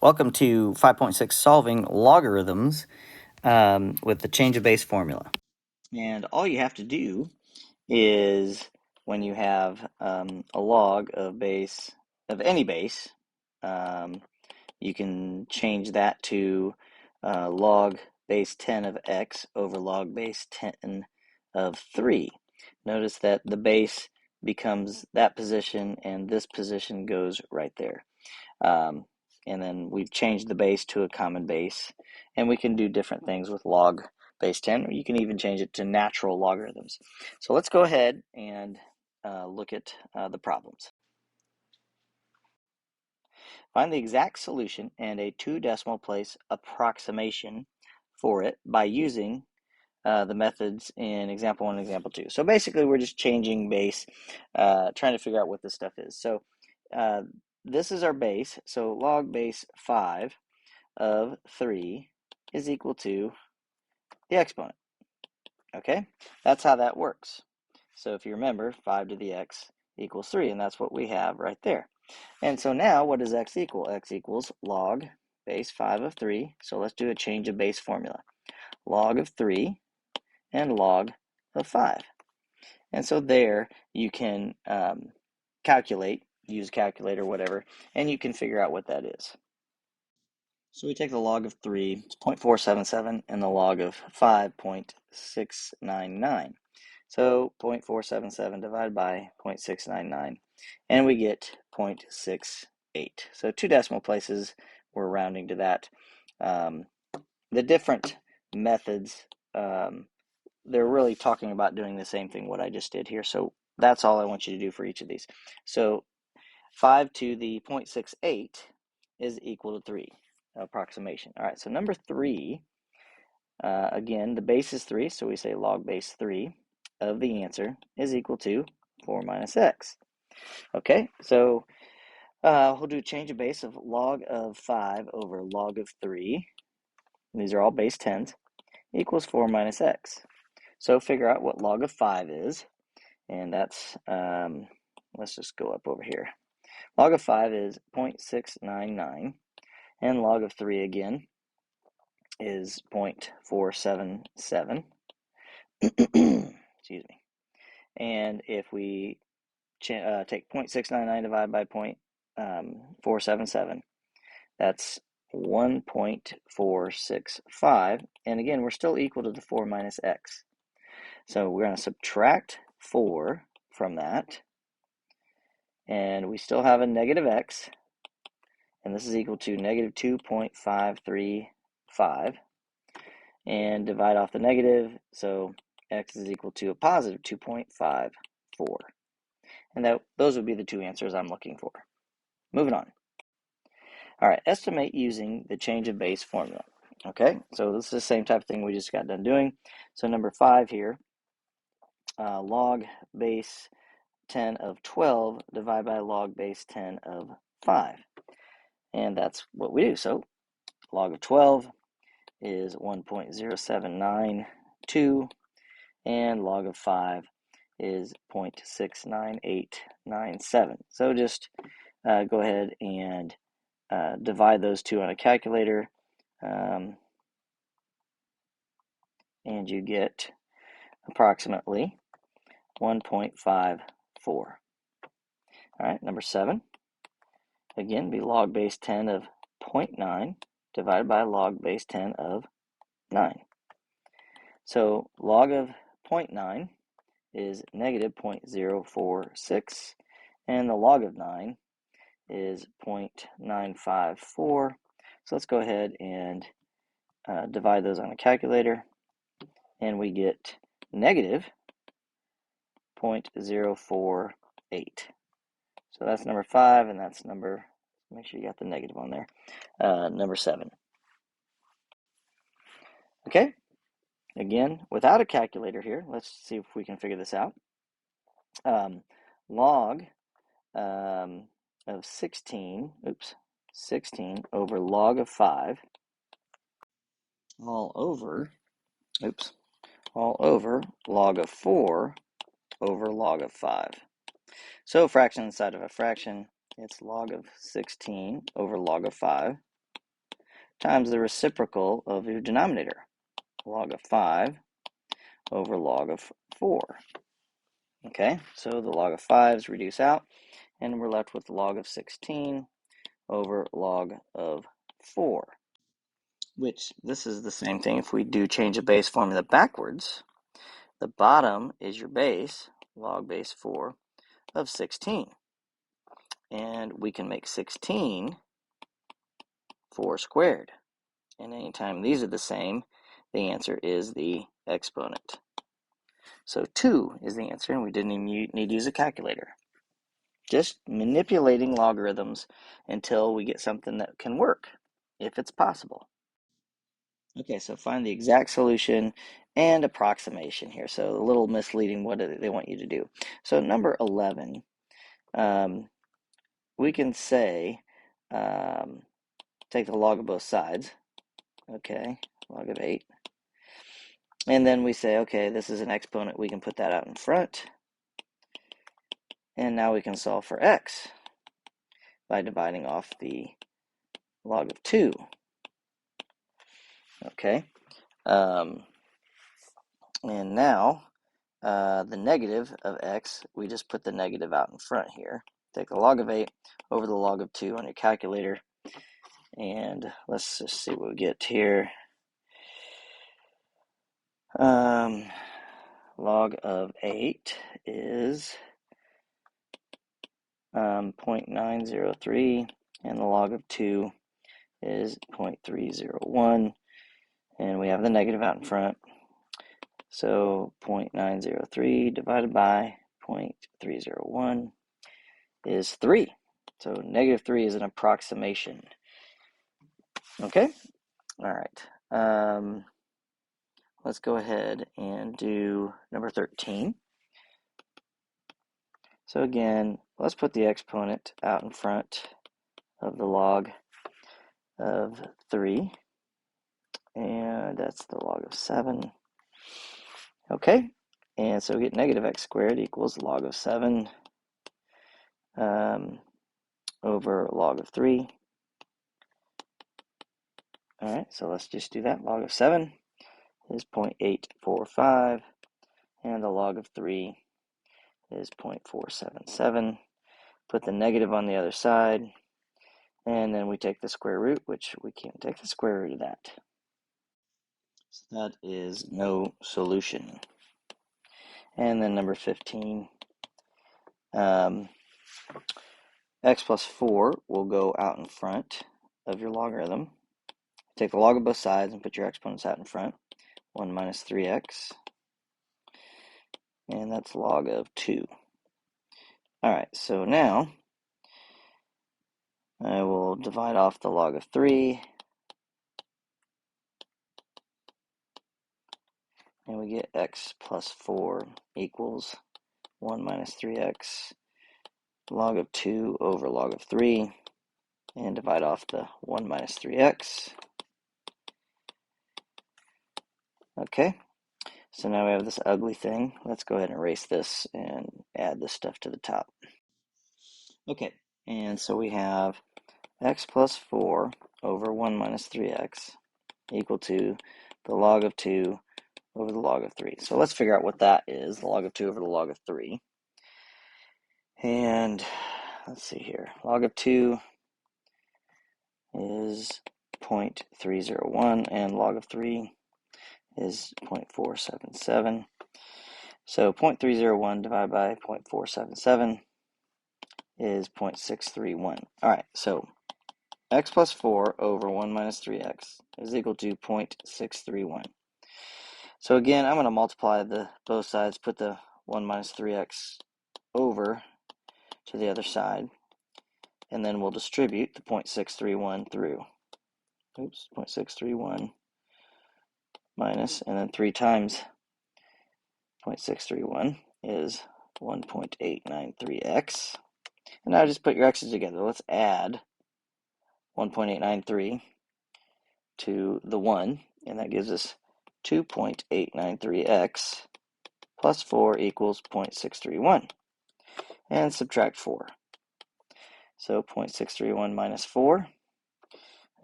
Welcome to 5.6 Solving Logarithms with the change of base formula. And all you have to do is when you have a log of any base, you can change that to log base 10 of x over log base 10 of 3. Notice that the base becomes that position and this position goes right there. And then we've changed the base to a common base, and we can do different things with log base 10, or you can even change it to natural logarithms. So let's go ahead and look at the problems. Find the exact solution and a 2 decimal place approximation for it by using the methods in example 1 and example 2. So basically we're just changing base, trying to figure out what this stuff is. So this is our base, so log base 5 of 3 is equal to the exponent, okay? That's how that works. So if you remember, 5 to the x equals 3, and that's what we have right there. And so now, what does x equal? X equals log base 5 of 3, so let's do a change of base formula. Log of 3 and log of 5. And so there you can calculate, use calculator, whatever, and you can figure out what that is. So we take the log of 3, it's 0.477, and the log of 5, 0.699. So 0.477 divided by 0.699, and we get 0.68. So 2 decimal places, we're rounding to that. The different methods, they're really talking about doing the same thing what I just did here. So that's all I want you to do for each of these. So 5 to the 0.68 is equal to 3. Approximation. All right, so number 3, again, the base is 3, so we say log base 3 of the answer is equal to 4 minus x. Okay, so we'll do a change of base of log of 5 over log of 3. These are all base 10s, equals 4 minus x. So figure out what log of 5 is, and that's, let's just go up over here. Log of 5 is 0.699. And log of 3 again is 0.477. Excuse me. And if we take 0.699 divided by 0.477, that's 1.465. And again, we're still equal to the 4 minus x. So we're going to subtract 4 from that. And we still have a negative x. And this is equal to negative 2.535, and divide off the negative, so x is equal to a positive 2.54. And those would be the two answers I'm looking for. Moving on. All right, estimate using the change of base formula. Okay, so this is the same type of thing we just got done doing. So number 5 here, log base 10 of 12 divided by log base 10 of 5. And that's what we do. So log of 12 is 1.0792, and log of 5 is 0.69897. So just go ahead and divide those two on a calculator, and you get approximately 1.54. All right, number 7. Again, be log base 10 of 0.9 divided by log base 10 of 9. So log of 0.9 is negative 0.046, and the log of 9 is 0.954. So let's go ahead and divide those on a calculator, and we get negative 0.048. So that's number 5, and that's number, make sure you got the negative on there, number 7. Okay, again, without a calculator here, let's see if we can figure this out. Log of 16 over log of 5 all over log of 4 over log of 5. So fraction inside of a fraction, it's log of 16 over log of 5. times the reciprocal of your denominator, log of 5 over log of 4. Okay, so the log of 5's reduce out, and we're left with log of 16 over log of 4, which this is the same thing. If we do change the base formula backwards, the bottom is your base, log base 4 of 16. And we can make 16 4 squared. And anytime these are the same, the answer is the exponent. So 2 is the answer, and we didn't even need to use a calculator. Just manipulating logarithms until we get something that can work, if it's possible. Okay, so find the exact solution and approximation here. So a little misleading what they want you to do. So number 11, we can say, take the log of both sides, okay, log of 8. And then we say, okay, this is an exponent. We can put that out in front. And now we can solve for x by dividing off the log of 2. Okay. And now the negative of x, we just put the negative out in front here. Take the log of 8 over the log of 2 on your calculator. And let's just see what we get here. Log of 8 is 0.903, and the log of 2 is 0.301, and we have the negative out in front. So 0.903 divided by 0.301 is 3. So negative 3 is an approximation. Okay? All right. Let's go ahead and do number 13. So again, let's put the exponent out in front of the log of 3. And that's the log of 7. Okay, and so we get negative x squared equals log of 7 over log of 3. All right, so let's just do that. Log of 7 is 0.845, and the log of 3 is 0.477. Put the negative on the other side, and then we take the square root, which we can't take the square root of that. So that is no solution. And then number 15, x plus 4 will go out in front of your logarithm. Take the log of both sides and put your exponents out in front. 1 minus 3x, and that's log of 2. All right, so now I will divide off the log of 3, and we get x plus 4 equals 1 minus 3x, log of 2 over log of 3, and divide off the 1 minus 3x. Okay, so now we have this ugly thing. Let's go ahead and erase this and add this stuff to the top. Okay, and so we have x plus 4 over 1 minus 3x equal to the log of 2 over the log of 3. So let's figure out what that is, the log of 2 over the log of 3. And let's see here. Log of 2 is 0.301, and log of 3 is 0.477. So 0.301 divided by 0.477 is 0.631. All right, so x plus 4 over 1 minus 3x is equal to 0.631. So again, I'm going to multiply both sides, put the 1 minus 3x over to the other side, and then we'll distribute the 0.631 through. Oops, 0.631 minus, and then 3 times 0.631 is 1.893x. And now just put your x's together. Let's add 1.893 to the 1, and that gives us 2.893x plus 4 equals 0.631. And subtract 4. So 0.631 minus 4,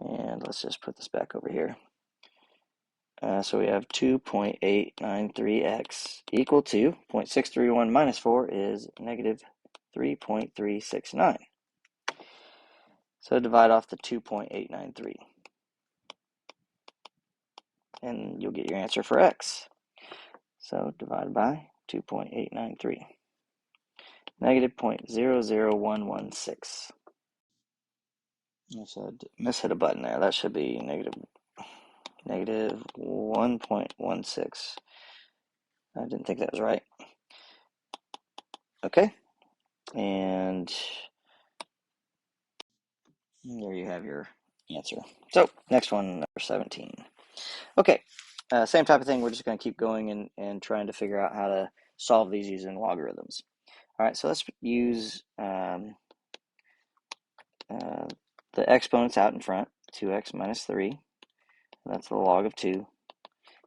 And let's just put this back over here. So we have 2.893x equal to 0.631 minus 4 is negative 3.369. So divide off the 2.893. And you'll get your answer for x. So divide by 2.893. Negative 0.00116. I said mishit a button there. That should be negative 1.16. I didn't think that was right. Okay, and there you have your answer. So next one, number 17. Okay, same type of thing. We're just going to keep going and trying to figure out how to solve these using logarithms. All right, so let's use the exponents out in front. 2x minus 3, that's the log of 2.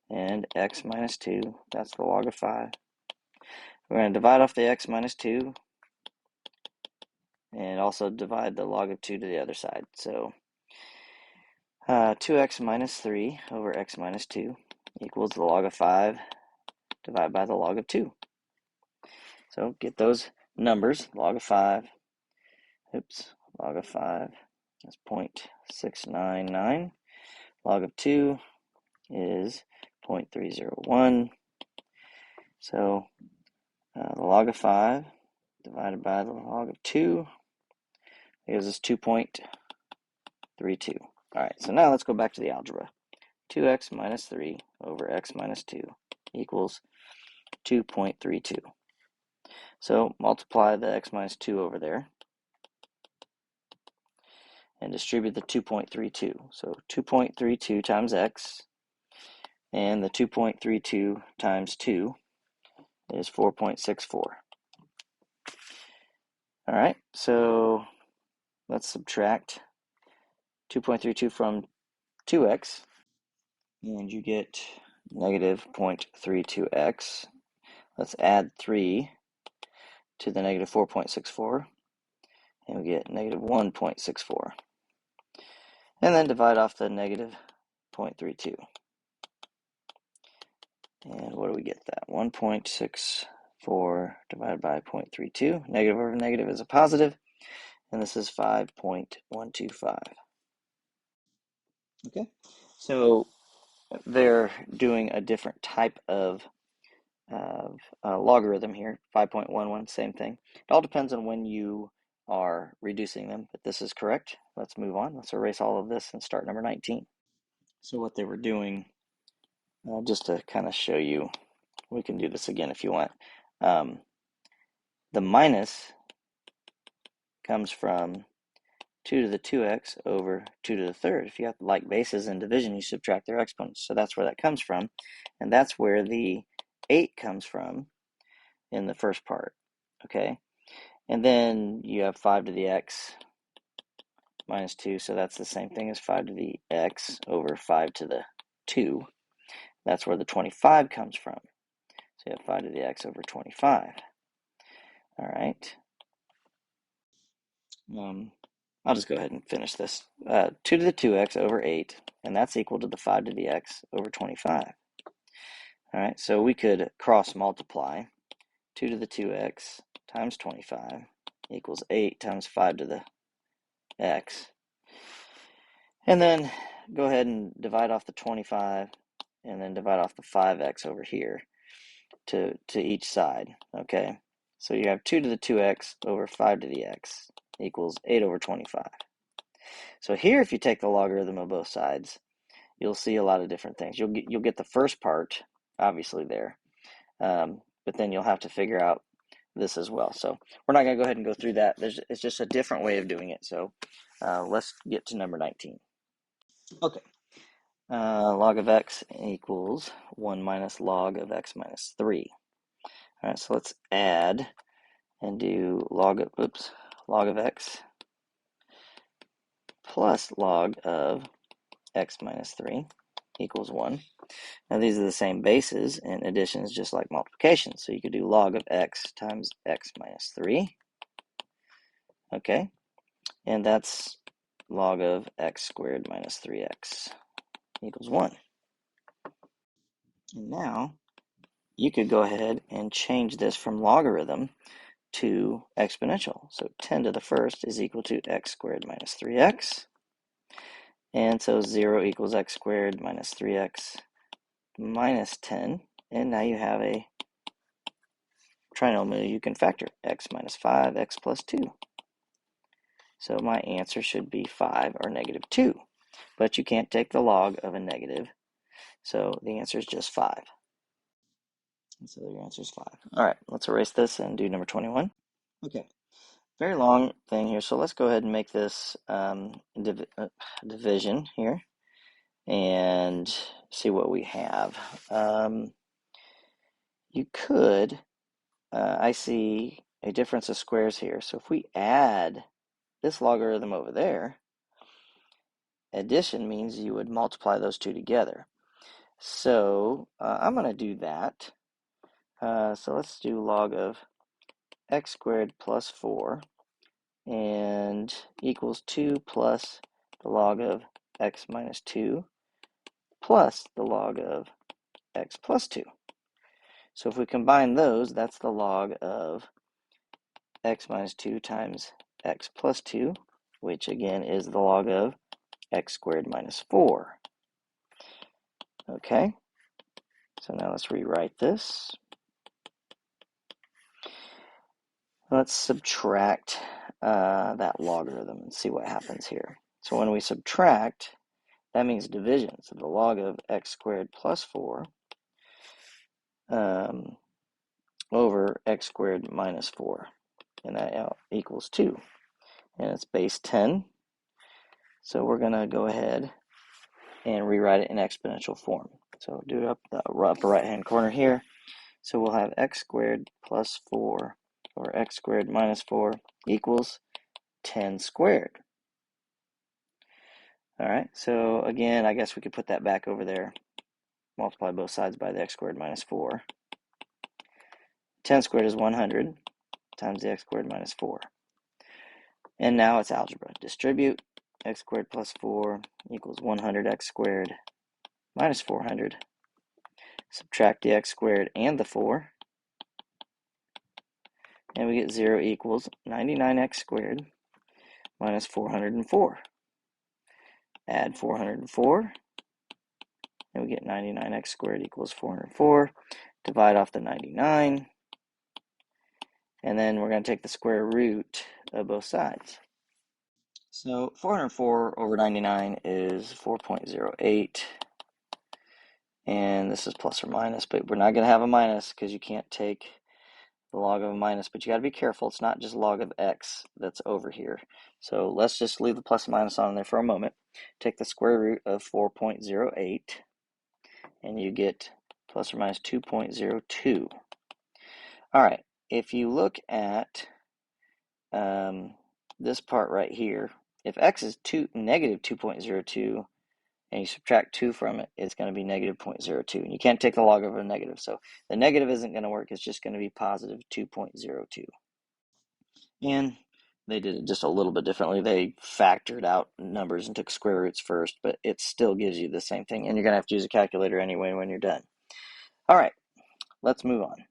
And x minus 2, that's the log of 5. We're going to divide off the x minus 2 and also divide the log of 2 to the other side. So 2x minus 3 over x minus 2 equals the log of 5 divided by the log of 2. So get those numbers. Log of 5, log of 5 is 0.699. Log of 2 is 0.301. So the log of 5 divided by the log of 2 gives us 2.32. All right, so now let's go back to the algebra. 2x minus 3 over x minus 2 equals 2.32. So multiply the x minus 2 over there and distribute the 2.32. So 2.32 times x, and the 2.32 times 2 is 4.64. All right, so let's subtract 2.32 from 2x, and you get negative 0.32x. Let's add 3 to the negative 4.64, and we get negative 1.64. And then divide off the negative 0.32. And what do we get that? 1.64 divided by 0.32. Negative over negative is a positive, and this is 5.125. Okay, so they're doing a different type of logarithm here, 5.11, same thing. It all depends on when you are reducing them, but this is correct. Let's move on. Let's erase all of this and start number 19. So what they were doing, just to kind of show you, we can do this again if you want. The minus comes from 2 to the 2x over 2 to the third. If you have like bases in division, you subtract their exponents. So that's where that comes from. And that's where the 8 comes from in the first part. Okay. And then you have 5 to the x minus 2. So that's the same thing as 5 to the x over 5 to the 2. That's where the 25 comes from. So you have 5 to the x over 25. All right. I'll just go ahead and finish this. 2 to the 2x over 8, and that's equal to the 5 to the x over 25. All right, so we could cross multiply. 2 to the 2x times 25 equals 8 times 5 to the x. And then go ahead and divide off the 25, and then divide off the 5x over here to each side, okay? So you have 2 to the 2x over 5 to the x equals 8 over 25. So here, if you take the logarithm of both sides, you'll see a lot of different things. You'll get the first part, obviously, there, but then you'll have to figure out this as well. So we're not going to go ahead and go through that. It's just a different way of doing it. So let's get to number 19. Okay. Log of x equals 1 minus log of x minus 3. All right, so let's add and do log of x plus log of x minus 3 equals 1. Now these are the same bases, and addition is just like multiplication. So you could do log of x times x minus 3. Okay, and that's log of x squared minus 3x equals 1. And now you could go ahead and change this from logarithm to exponential. So 10 to the first is equal to x squared minus 3x. And so 0 equals x squared minus 3x minus 10. And now you have a trinomial you can factor, x minus 5, x plus 2. So my answer should be 5 or negative 2. But you can't take the log of a negative. So the answer is just 5. And so your answer is 5. All right, let's erase this and do number 21. Okay, very long thing here. So let's go ahead and make this division here and see what we have. You could, I see a difference of squares here. So if we add this logarithm over there, addition means you would multiply those two together. So I'm going to do that. So let's do log of x squared plus 4 and equals 2 plus the log of x minus 2 plus the log of x plus 2. So if we combine those, that's the log of x minus 2 times x plus 2, which again is the log of x squared minus 4. Okay, so now let's rewrite this. Let's subtract that logarithm and see what happens here. So when we subtract, that means division. So the log of x squared plus 4 over x squared minus 4. And that equals 2. And it's base 10. So we're going to go ahead and rewrite it in exponential form. So do it up the upper right-hand corner here. So we'll have x squared plus 4 over x squared minus 4 equals 10 squared. All right, so again, I guess we could put that back over there. Multiply both sides by the x squared minus 4. 10 squared is 100 times the x squared minus 4. And now it's algebra. Distribute x squared plus 4 equals 100x squared minus 400. Subtract the x squared and the 4. And we get 0 equals 99x squared minus 404. Add 404. And we get 99x squared equals 404. Divide off the 99. And then we're going to take the square root of both sides. So 404 over 99 is 4.08. And this is plus or minus, but we're not going to have a minus because you can't take the log of a minus, but you got to be careful. It's not just log of x that's over here. So let's just leave the plus and minus on there for a moment. Take the square root of 4.08 and you get plus or minus 2.02. All right, if you look at this part right here, if x is negative 2.02 and you subtract 2 from it, it's going to be negative 0.02. And you can't take the log of a negative. So the negative isn't going to work. It's just going to be positive 2.02. And they did it just a little bit differently. They factored out numbers and took square roots first, but it still gives you the same thing. And you're going to have to use a calculator anyway when you're done. All right, let's move on.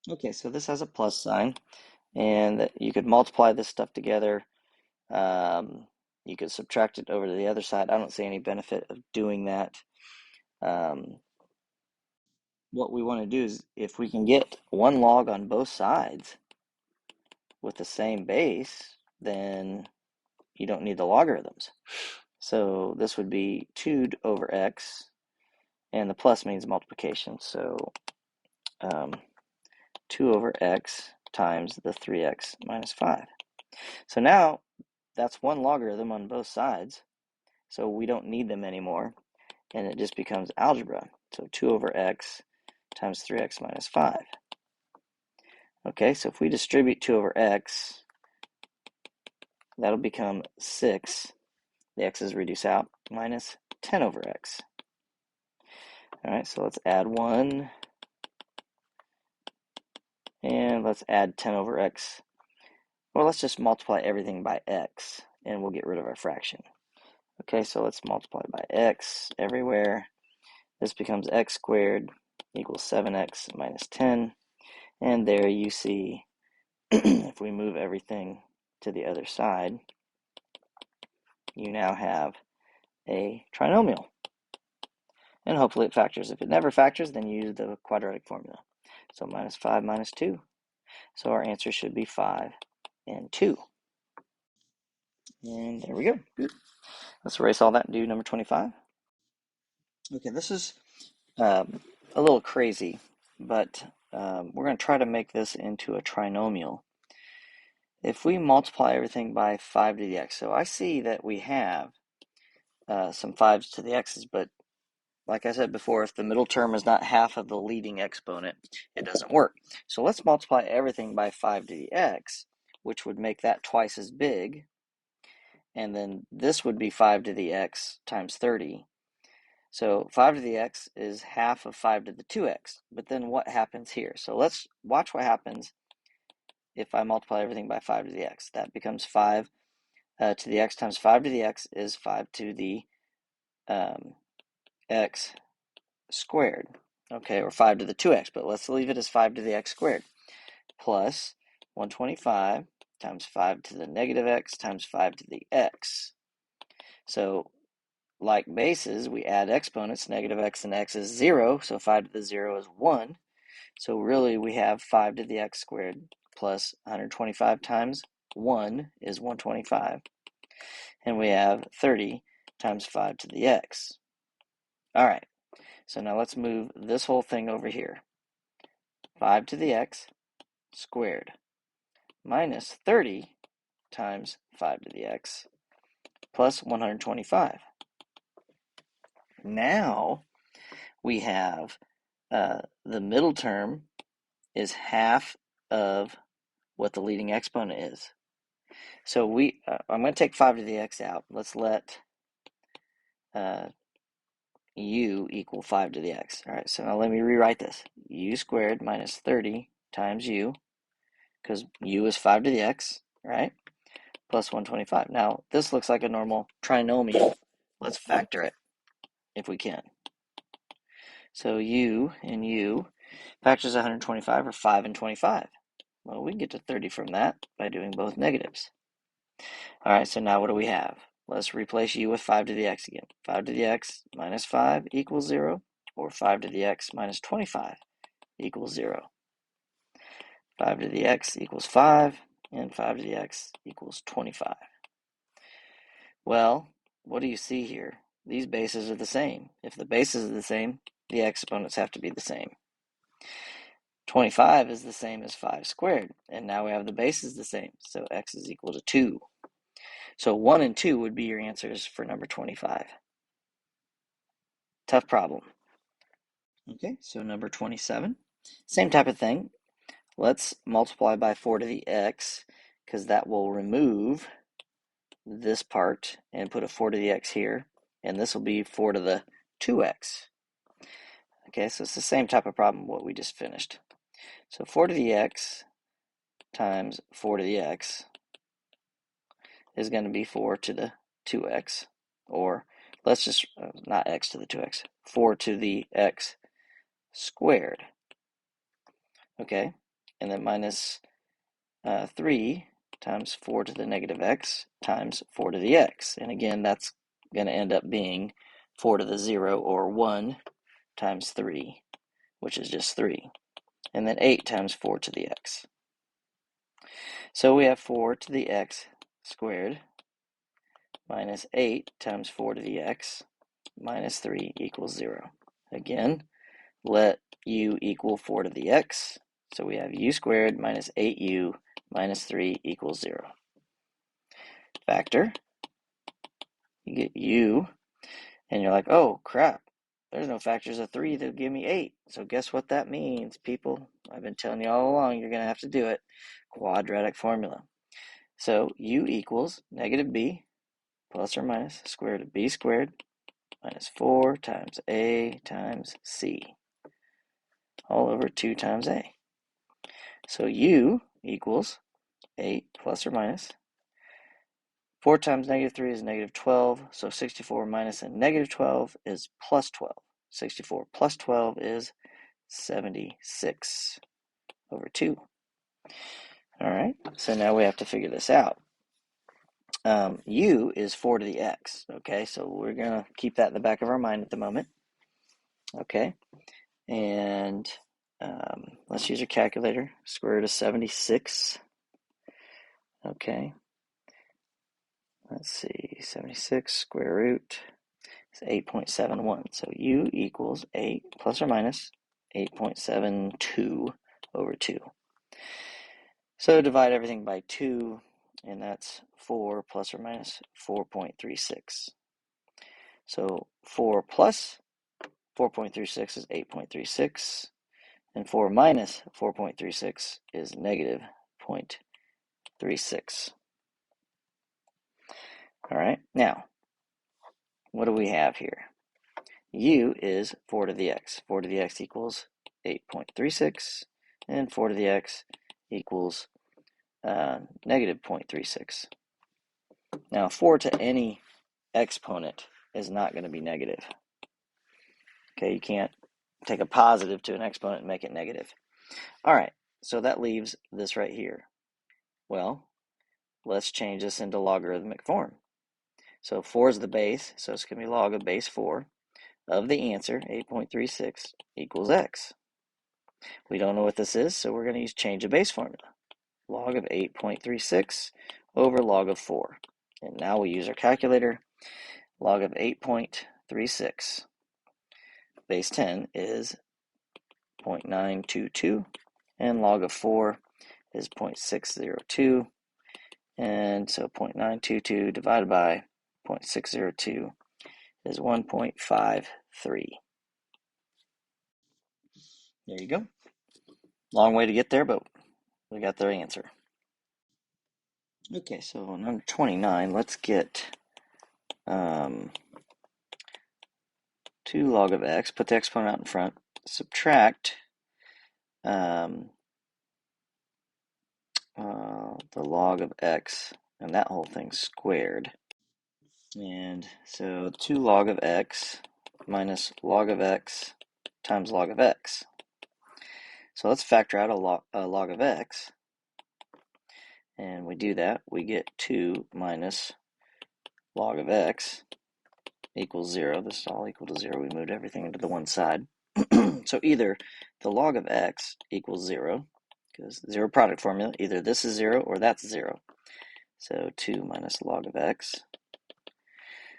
Okay, so this has a plus sign. And you could multiply this stuff together. You could subtract it over to the other side. I don't see any benefit of doing that. What we want to do is, if we can get one log on both sides with the same base, then you don't need the logarithms. So this would be 2 over x, and the plus means multiplication. So 2 over x times the 3x minus 5. So now that's one logarithm on both sides, so we don't need them anymore, and it just becomes algebra. So 2 over x times 3x minus 5. Okay, so if we distribute 2 over x, that'll become 6. The x's reduce out, minus 10 over x. All right, so let's add 1, and let's add 10 over x. Or let's just multiply everything by x and we'll get rid of our fraction. Okay, so let's multiply by x everywhere. This becomes x squared equals 7x minus 10. And there you see, if we move everything to the other side, you now have a trinomial. And hopefully it factors. If it never factors, then use the quadratic formula. So minus 5 minus 2. So our answer should be 5 and 2. And there we go. Good. Let's erase all that and do number 25. Okay, this is a little crazy, but we're going to try to make this into a trinomial. If we multiply everything by 5 to the x, so I see that we have some 5s to the x's, but like I said before, if the middle term is not half of the leading exponent, it doesn't work. So let's multiply everything by 5 to the x, which would make that twice as big. And then this would be 5 to the x times 30. So 5 to the x is half of 5 to the 2x. But then what happens here? So let's watch what happens if I multiply everything by 5 to the x. That becomes 5 to the x times 5 to the x is 5 to the x squared. Okay, or 5 to the 2x, but let's leave it as 5 to the x squared. Plus 125 times 5 to the negative x times 5 to the x. So like bases, we add exponents. Negative x and x is 0, so 5 to the 0 is 1. So really we have 5 to the x squared plus 125 times 1 is 125. And we have 30 times 5 to the x. All right, so now let's move this whole thing over here. 5 to the x squared minus 30 times 5 to the x plus 125. Now we have the middle term is half of what the leading exponent is. So I'm going to take 5 to the x out. Let's let u equal 5 to the x. All right, so now let me rewrite this. U squared minus 30 times u, because u is 5 to the x, right? Plus 125. Now, this looks like a normal trinomial. Let's factor it if we can. So u and u factors 125 are 5 and 25. Well, we can get to 30 from that by doing both negatives. All right, so now what do we have? Let's replace u with 5 to the x again. 5 to the x minus 5 equals 0, or 5 to the x minus 25 equals 0. 5 to the x equals 5, and 5 to the x equals 25. Well, what do you see here? These bases are the same. If the bases are the same, the exponents have to be the same. 25 is the same as 5 squared, and now we have the bases the same, so x is equal to 2. So 1 and 2 would be your answers for number 25. Tough problem. Okay, so number 27, same type of thing. Let's multiply by 4 to the x, because that will remove this part and put a 4 to the x here, and this will be 4 to the 2x. Okay, so it's the same type of problem what we just finished. So 4 to the x times 4 to the x is going to be 4 to the 2x, or let's just, not x to the 2x, 4 to the x squared. Okay, and then minus 3 times 4 to the negative x times 4 to the x. And again, that's going to end up being 4 to the 0, or 1 times 3, which is just 3. And then 8 times 4 to the x. So we have 4 to the x squared minus 8 times 4 to the x minus 3 equals 0. Again, let u equal 4 to the x. So we have u squared minus 8u minus 3 equals 0. Factor. You get u, and you're like, oh, crap. There's no factors of 3 that give me 8. So guess what that means, people? I've been telling you all along, you're going to have to do it. Quadratic formula. So u equals negative b plus or minus square root of b squared minus 4 times a times c all over 2 times a. So u equals 8 plus or minus 4 times negative 3 is negative 12, so 64 minus a negative 12 is plus 12. 64 plus 12 is 76 over 2. All right, so now we have to figure this out. U is 4 to the x, okay? So we're going to keep that in the back of our mind at the moment, okay? And let's use our calculator. Square root of 76, okay? Let's see, 76 square root is 8.71. So U equals 8 plus or minus 8.72 over 2. So divide everything by 2, and that's 4 plus or minus 4.36. So 4 plus 4.36 is 8.36, and 4 minus 4.36 is negative 0.36. All right, now, what do we have here? U is 4 to the x. 4 to the x equals 8.36, and 4 to the x equals negative 0.36. Now, 4 to any exponent is not going to be negative. Okay, you can't take a positive to an exponent and make it negative. All right, so that leaves this right here. Well, let's change this into logarithmic form. So 4 is the base, so it's going to be log of base 4 of the answer, 8.36, equals x. We don't know what this is, so we're going to use change of base formula. Log of 8.36 over log of 4. And now we use our calculator. Log of 8.36, base 10 is 0.922, and log of 4 is 0.602. And so 0.922 divided by 0.602 is 1.53. There you go. Long way to get there, but we got their answer. Okay, so number 29, let's get 2 log of x, put the exponent out in front, subtract the log of x, and that whole thing squared. And so 2 log of x minus log of x times log of x. So let's factor out a log of x. And we do that, we get 2 minus log of x equals 0. This is all equal to 0. We moved everything into the one side. So either the log of x equals 0, because zero product formula, either this is 0 or that's 0. So 2 minus log of x.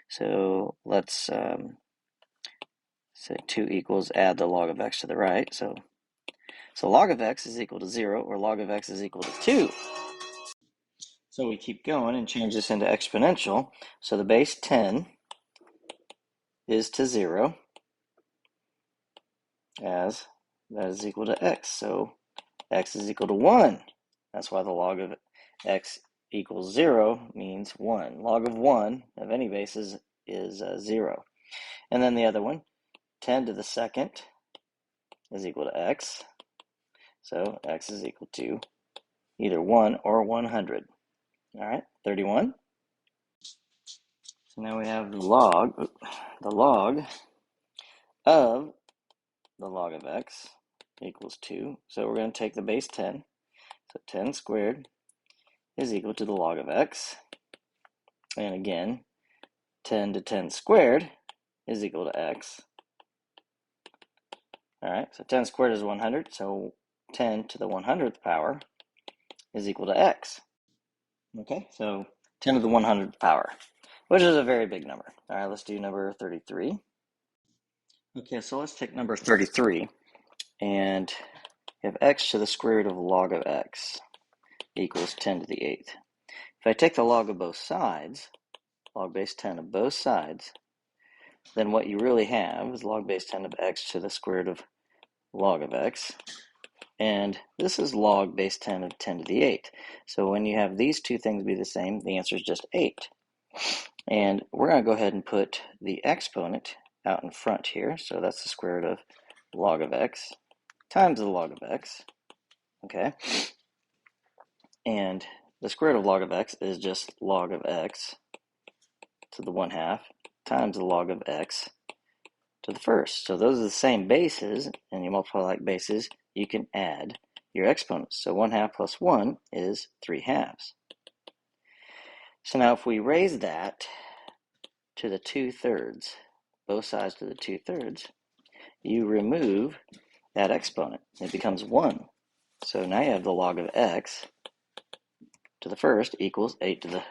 So let's say 2 equals, add the log of x to the right. So log of x is equal to 0, or log of x is equal to 2. So we keep going and change this into exponential. So the base 10 is to 0, as that is equal to x. So x is equal to 1. That's why the log of x equals 0 means 1. Log of 1 of any base is 0. And then the other one, 10 to the second is equal to x. So x is equal to either 1 or 100. All right, 31. So now we have the log of the log of x equals 2. So we're going to take the base 10. So 10 squared is equal to the log of x. And again, 10 to 10 squared is equal to x. All right, so 10 squared is 100. So 10 to the 100th power is equal to x. Okay, so 10 to the 100th power, which is a very big number. All right, let's do number 33. Okay, so let's take number 33, and you have x to the square root of log of x equals 10 to the 8th. If I take the log of both sides, log base 10 of both sides, then what you really have is log base 10 of x to the square root of log of x. And this is log base 10 of 10 to the 8th. So when you have these two things be the same, the answer is just 8. And we're going to go ahead and put the exponent out in front here. So that's the square root of log of x times the log of x. Okay. And the square root of log of x is just log of x to the 1/2 times the log of x to the first. So those are the same bases, and you multiply like bases, you can add your exponents. So 1/2 plus 1 is 3/2. So now if we raise that to the 2/3, both sides to the 2/3, you remove that exponent. It becomes 1. So now you have the log of x to the first equals 8 to the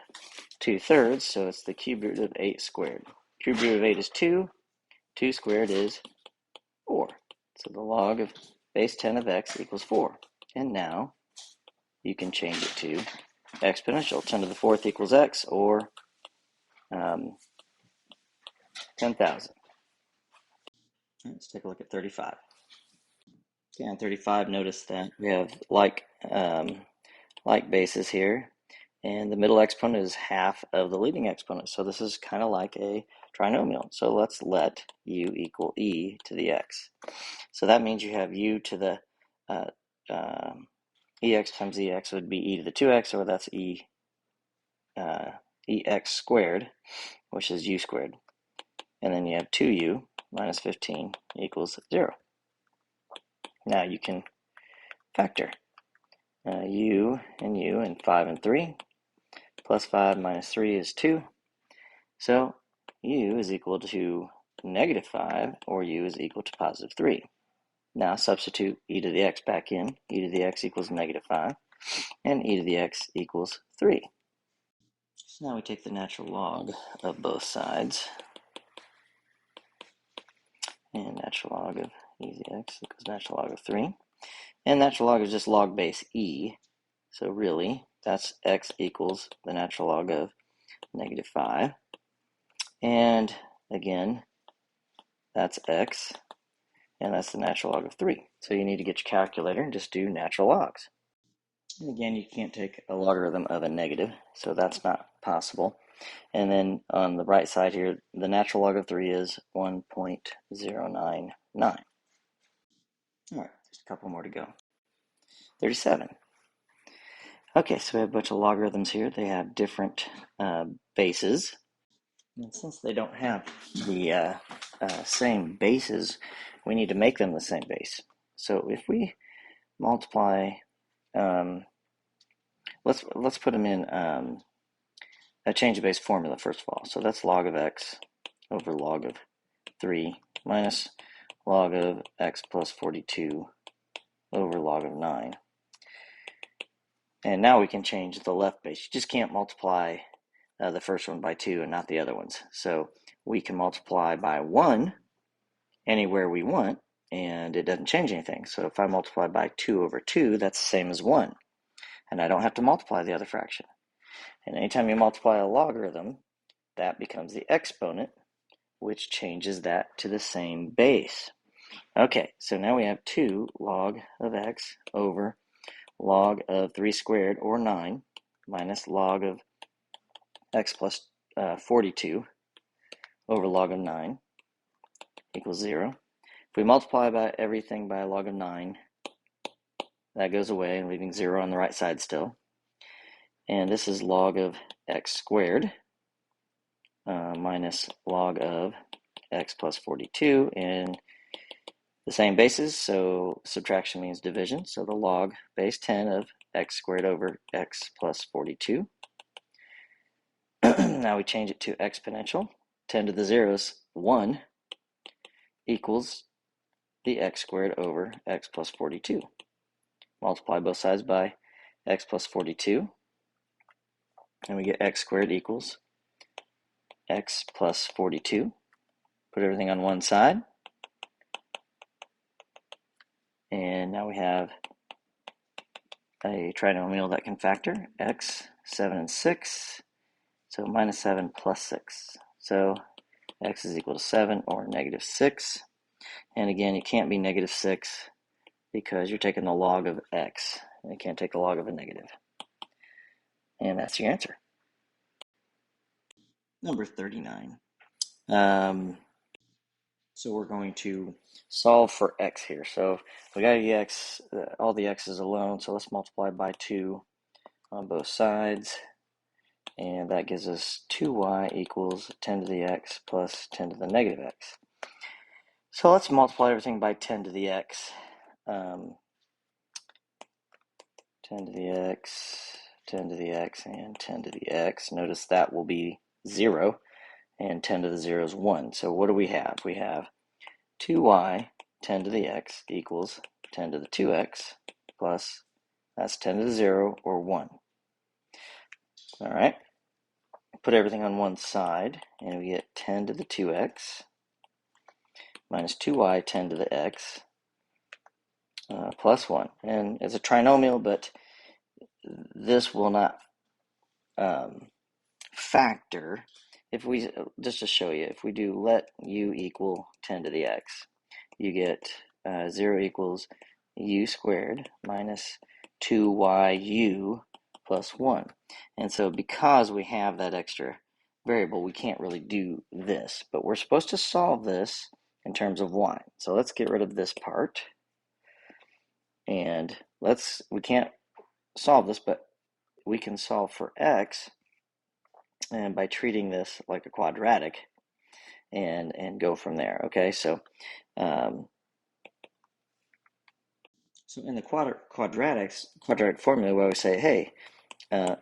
2/3, so it's the cube root of 8 squared. Cube root of 8 is 2. 2 squared is 4. So the log of base 10 of x equals 4. And now you can change it to exponential. 10 to the 4th equals x, or 10,000. Let's take a look at 35. Okay, on 35, notice that we have like bases here, and the middle exponent is half of the leading exponent. So this is kind of like a trinomial. So let's let u equal e to the x. So that means you have u to the ex times ex would be e to the 2x, or that's ex squared, which is u squared. And then you have 2u minus 15 equals 0. Now you can factor u, and 5 and 3. Plus 5 minus 3 is 2. So u is equal to negative 5, or u is equal to positive 3. Now substitute e to the x back in. E to the x equals negative 5, and e to the x equals 3. So now we take the natural log of both sides. And natural log of e to the x equals natural log of 3. And natural log is just log base e. So really, that's x equals the natural log of negative 5. And again, that's x, and that's the natural log of 3. So you need to get your calculator and just do natural logs. And again, you can't take a logarithm of a negative, so that's not possible. And then on the right side here, the natural log of 3 is 1.099. All right, just a couple more to go. 37. Okay, so we have a bunch of logarithms here. They have different bases. And since they don't have the same bases, we need to make them the same base. So if we multiply, let's put them in a change of base formula first of all. So that's log of x over log of 3 minus log of x plus 42 over log of 9. And now we can change the left base. You just can't multiply the first one by 2 and not the other ones. So we can multiply by 1 anywhere we want, and it doesn't change anything. So if I multiply by 2 over 2, that's the same as 1. And I don't have to multiply the other fraction. And anytime you multiply a logarithm, that becomes the exponent, which changes that to the same base. Okay, so now we have 2 log of x over log of 3 squared, or 9, minus log of x plus 42 over log of 9 equals 0. If we multiply by everything by log of 9, that goes away, leaving 0 on the right side still. And this is log of x squared minus log of x plus 42 in the same bases, so subtraction means division. So the log base 10 of x squared over x plus 42. Now we change it to exponential. 10 to the 0 is 1 equals the x squared over x plus 42. Multiply both sides by x plus 42. And we get x squared equals x plus 42. Put everything on one side. And now we have a trinomial that can factor x, 7, and 6. So minus 7 plus 6. So x is equal to 7, or negative 6. And again, it can't be negative 6 because you're taking the log of x. And you can't take the log of a negative. And that's your answer. Number 39. So we're going to solve for x here. So we got x, all the x's alone, so let's multiply by 2 on both sides, and that gives us 2y equals 10 to the x plus 10 to the negative x. So let's multiply everything by 10 to the x. 10 to the x, 10 to the x, and 10 to the x. Notice that will be 0, and 10 to the 0 is 1. So what do we have? We have 2y 10 to the x equals 10 to the 2x plus, that's 10 to the 0, or 1. All right, put everything on one side, and we get 10 to the 2x minus 2y 10 to the x plus 1. And it's a trinomial, but this will not factor. If we, just to show you, if we do let u equal 10 to the x, you get 0 equals u squared minus 2yu plus 1. And so because we have that extra variable, we can't really do this, but we're supposed to solve this in terms of y. So let's get rid of this part. And we can't solve this, but we can solve for x and by treating this like a quadratic and go from there. Okay, so so in the quadratic formula, we always say, hey,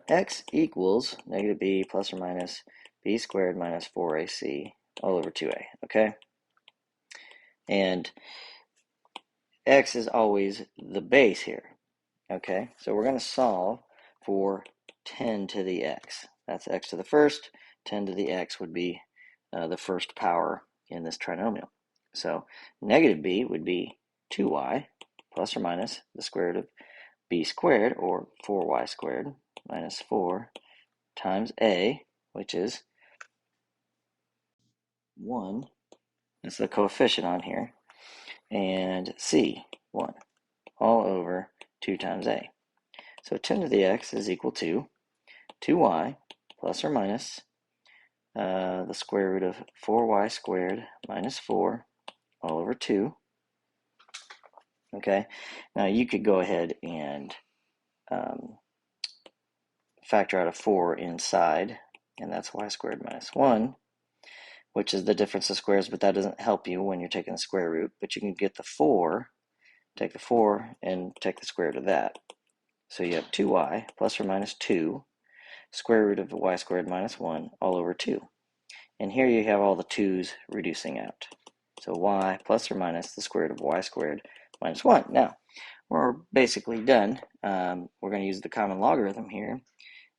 x equals negative b plus or minus b squared minus 4ac all over 2a, okay? And x is always the base here, okay? So we're going to solve for 10 to the x. That's x to the first. 10 to the x would be the first power in this trinomial. So negative b would be 2y plus or minus the square root of b squared, or 4y squared, minus 4 times a, which is 1. That's the coefficient on here. And c, 1, all over 2 times a. So 10 to the x is equal to 2y plus or minus the square root of 4y squared minus 4 all over 2. Okay, now you could go ahead and factor out a 4 inside, and that's y squared minus 1, which is the difference of squares, but that doesn't help you when you're taking the square root. But you can get the 4, take the 4, and take the square root of that. So you have 2y plus or minus 2, square root of y squared minus 1, all over 2. And here you have all the 2's reducing out. So y plus or minus the square root of y squared minus 1. Now, we're basically done. We're going to use the common logarithm here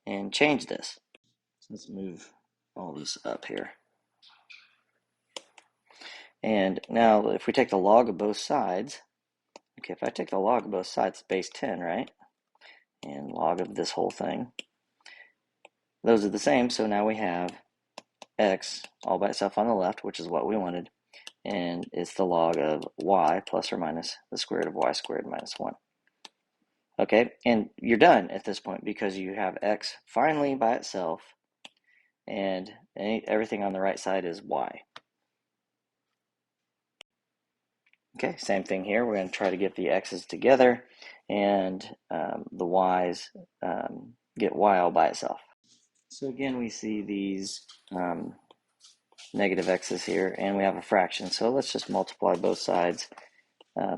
and change this. So let's move all this up here. And now if we take the log of both sides, okay, if I take the log of both sides, it's base 10, right? And log of this whole thing. Those are the same, so now we have x all by itself on the left, which is what we wanted, and it's the log of y plus or minus the square root of y squared minus 1. Okay, and you're done at this point because you have x finally by itself, and everything on the right side is y. Okay, same thing here. We're going to try to get the x's together, and the y's get y all by itself. So again, we see these negative x's here, and we have a fraction. So let's just multiply both sides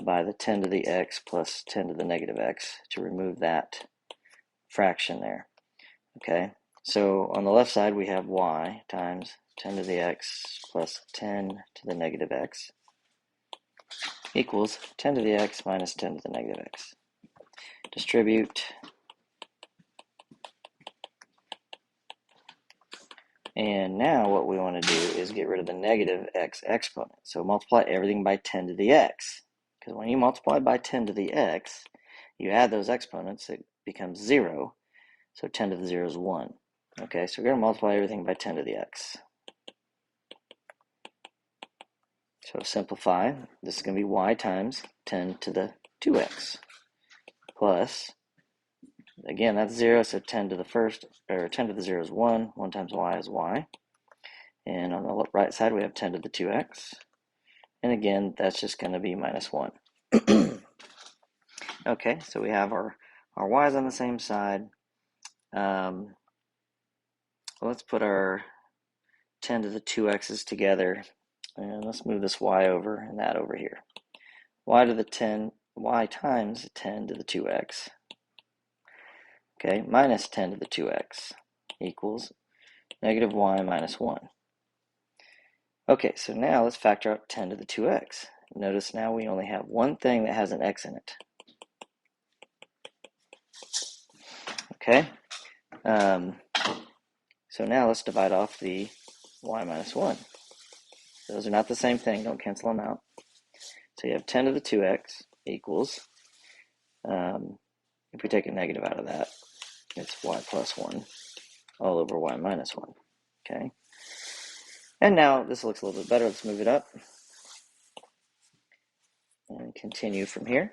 by the 10 to the x plus 10 to the negative x to remove that fraction there. Okay, so on the left side we have y times 10 to the x plus 10 to the negative x equals 10 to the x minus 10 to the negative x. Distribute. And now what we want to do is get rid of the negative x exponent. So multiply everything by 10 to the x. Because when you multiply by 10 to the x, you add those exponents, it becomes 0. So 10 to the 0 is 1. Okay, so we're going to multiply everything by 10 to the x. So simplify. This is going to be y times 10 to the 2x plus, again, that's 0, so 10 to the first, or 10 to the 0 is 1. 1 times y is y. And on the right side, we have 10 to the 2x. And again, that's just going to be minus 1. Okay, so we have our y's on the same side, Let's put our 10 to the 2x's together, and let's move this y over and that over here. Y times 10 to the 2x, okay, minus 10 to the 2x equals negative y minus 1. Okay, so now let's factor out 10 to the 2x. Notice now we only have one thing that has an x in it. Okay, so now let's divide off the y minus 1. Those are not the same thing, don't cancel them out. So you have 10 to the 2x equals, if we take a negative out of that, it's y plus 1 all over y minus 1. Okay, and now this looks a little bit better. Let's move it up and continue from here.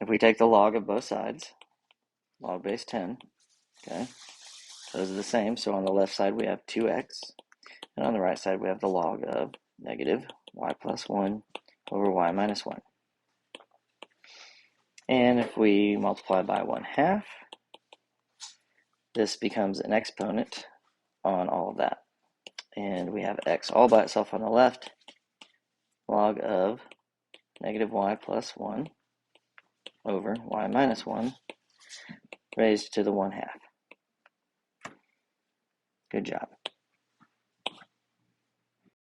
If we take the log of both sides, log base 10, okay, those are the same. So on the left side we have 2x, and on the right side we have the log of negative y plus 1 over y minus 1. And if we multiply by 1/2, this becomes an exponent on all of that. And we have x all by itself on the left, log of negative y plus 1 over y minus 1 raised to the 1/2. Good job.